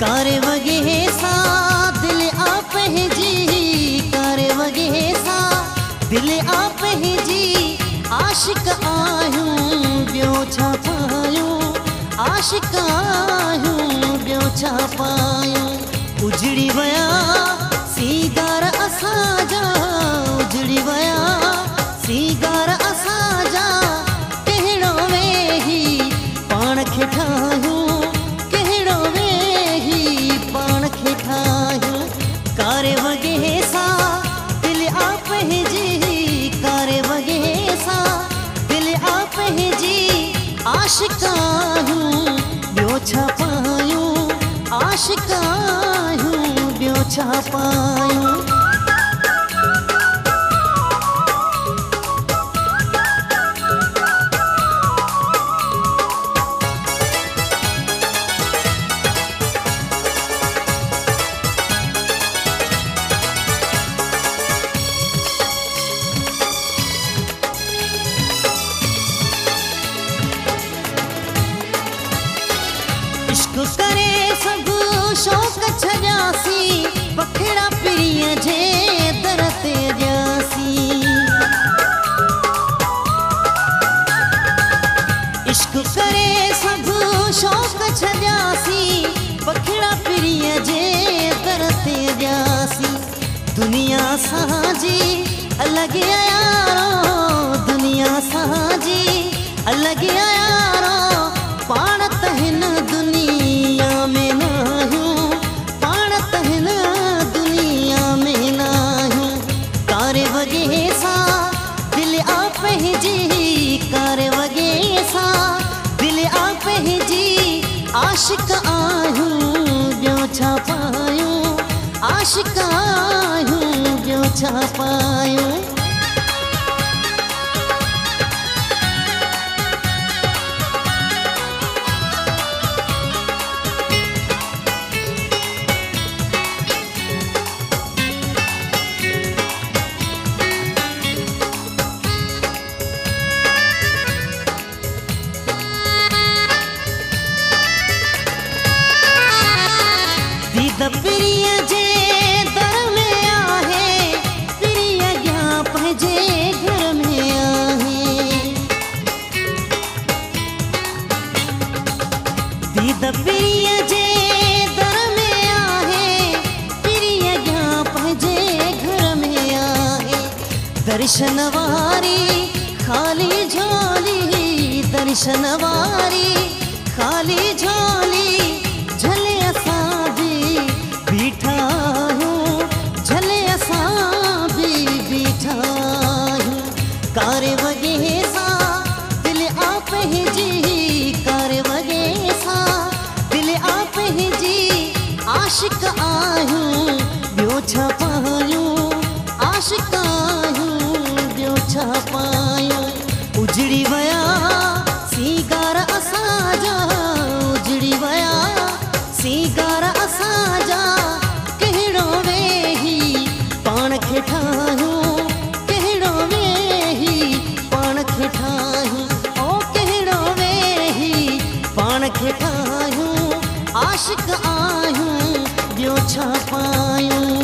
कारे वगे सा दिल आप है जी, कारे वगे सा दिल आप है जी। आशिक आयूं ॿियो छा पायूं, आशिक आयूं ॿियो छा पायूं। उजड़ी वया सीगार असांजा, उजड़ी वया सीगार असांजा। कहिड़ो वेही पाण खे ठाहियूं, कहिड़ो वेही पाण खे ठाहियूं। कारे वगे सा दिल आप है जी, कारे वगे सा दिल आप है जी। आशिक आयूं ॿियो छा पायूं, आशिक आयूं ॿियो छा पायूं। इश्क करे सब शौक़ छॾियासी, पखिड़ा पिरीअ जे दर ते ॼासी। इश्क करे सब शौक़ छॾियासी, पखिड़ा पिरीअ जे दर ते ॼासी। दुनिया साजी अलॻि यारो, दुनिया साजी अलॻि यारो। पाण त हिन दुनिया में नाहियूं, पाण त हिन दुनिया में नाहियूं। कारे वगे सा दिल आप है जी, कारे वगे सा दिल आप है जी। आशिक आयूं ॿियो छा पायूं, आशिक आयूं ॿियो छा पायूं। पिरीअ जे दर में आहे, पिरीअ अॻियां पंहिंजे घर में आहे। दीद पिरीअ जे दर में आहे, पिरीअ अॻियां पंहिंजे घर में आहे। दर्शन वारी ख़ाली झोली, दर्शन वारी ख़ाली झोली। झले असांजी बीठा आहियूं, झले असां बि बीठा आहियूं। कारे वगे सा दिल आप है जी, कारे वगे सा दिल आप है जी। आशिक आयूं ॿियो छा पायूं, आशिक आयूं ॿियो छा पायूं। उजड़ी वया सीगार असांजा, उजड़ी वया सीगार असांजा। कहिड़ो वेही पाण खे ठाहियूं, कहिड़ो वेही पाण खे ठाहियूं। ओ कहिड़ो वेही पाण खे ठाहियूं, आशिक आयूं ॿियो छा पायूं।